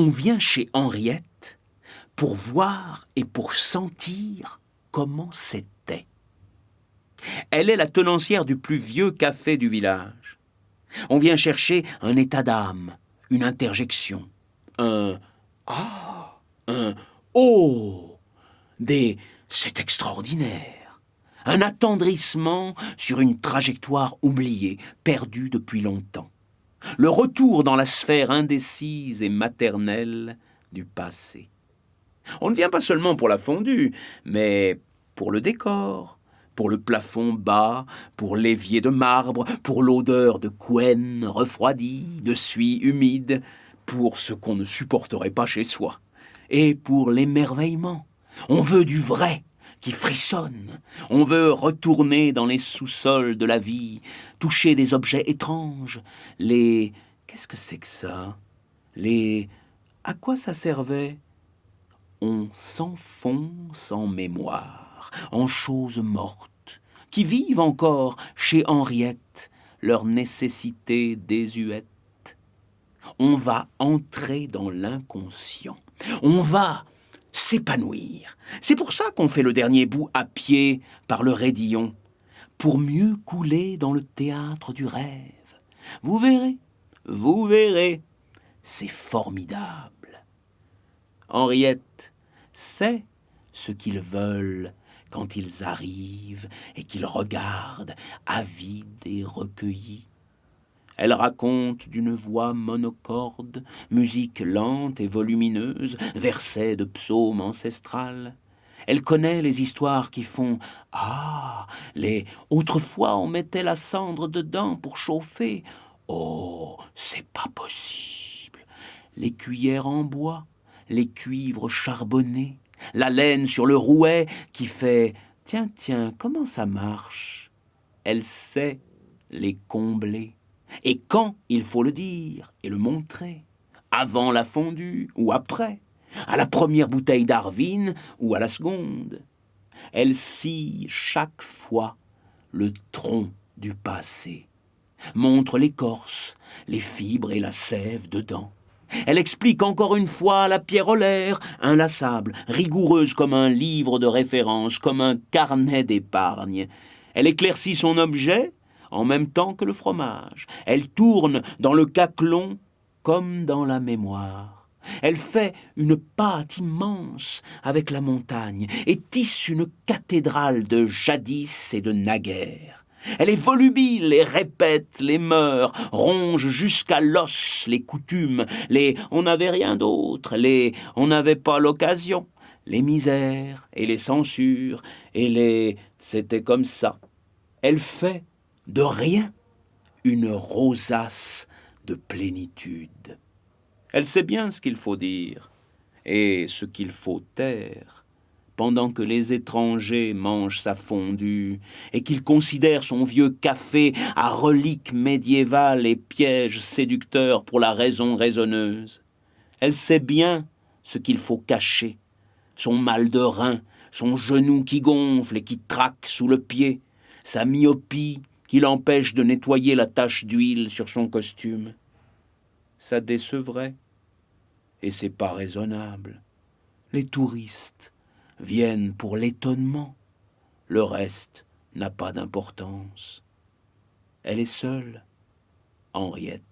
On vient chez Henriette pour voir et pour sentir comment c'était. Elle est la tenancière du plus vieux café du village. On vient chercher un état d'âme, une interjection, un « ah », un « oh », des « c'est extraordinaire », un attendrissement sur une trajectoire oubliée, perdue depuis longtemps. Le retour dans la sphère indécise et maternelle du passé. On ne vient pas seulement pour la fondue, mais pour le décor, pour le plafond bas, pour l'évier de marbre, pour l'odeur de couenne refroidie, de suie humide, pour ce qu'on ne supporterait pas chez soi, et pour l'émerveillement. On veut du vrai, qui frissonne. On veut retourner dans les sous-sols de la vie, toucher des objets étranges, les... Qu'est-ce que c'est que ça? Les... À quoi ça servait? On s'enfonce en mémoire, en choses mortes, qui vivent encore chez Henriette, leur nécessité désuète. On va entrer dans l'inconscient. On va s'épanouir. C'est pour ça qu'on fait le dernier bout à pied par le raidillon, pour mieux couler dans le théâtre du rêve. Vous verrez, c'est formidable. Henriette sait ce qu'ils veulent quand ils arrivent et qu'ils regardent avides et recueillis. Elle raconte d'une voix monocorde, musique lente et volumineuse, versets de psaumes ancestrales. Elle connaît les histoires qui font « Ah, les autrefois on mettait la cendre dedans pour chauffer. Oh, c'est pas possible. Les cuillères en bois, les cuivres charbonnés, la laine sur le rouet qui fait « Tiens, comment ça marche ?» Elle sait les combler. Et quand il faut le dire et le montrer, avant la fondue ou après, à la première bouteille d'Arvin ou à la seconde, elle scie chaque fois le tronc du passé, montre l'écorce, les fibres et la sève dedans. Elle explique encore une fois la pierrelaire, inlassable, rigoureuse comme un livre de référence, comme un carnet d'épargne. Elle éclaircit son objet en même temps que le fromage. Elle tourne dans le caclon comme dans la mémoire. Elle fait une pâte immense avec la montagne et tisse une cathédrale de jadis et de naguère. Elle est volubile et répète les mœurs, ronge jusqu'à l'os les coutumes, les « on n'avait rien d'autre », les « on n'avait pas l'occasion », les misères et les censures et les « c'était comme ça ». Elle fait de rien une rosace de plénitude. Elle sait bien ce qu'il faut dire et ce qu'il faut taire, pendant que les étrangers mangent sa fondue et qu'il considère son vieux café à relique médiévale et piège séducteur pour la raison raisonneuse. Elle sait bien ce qu'il faut cacher, son mal de rein, son genou qui gonfle et qui traque sous le pied, sa myopie qui l'empêche de nettoyer la tache d'huile sur son costume. Ça décevrait, et c'est pas raisonnable. Les touristes viennent pour l'étonnement. Le reste n'a pas d'importance. Elle est seule, Henriette.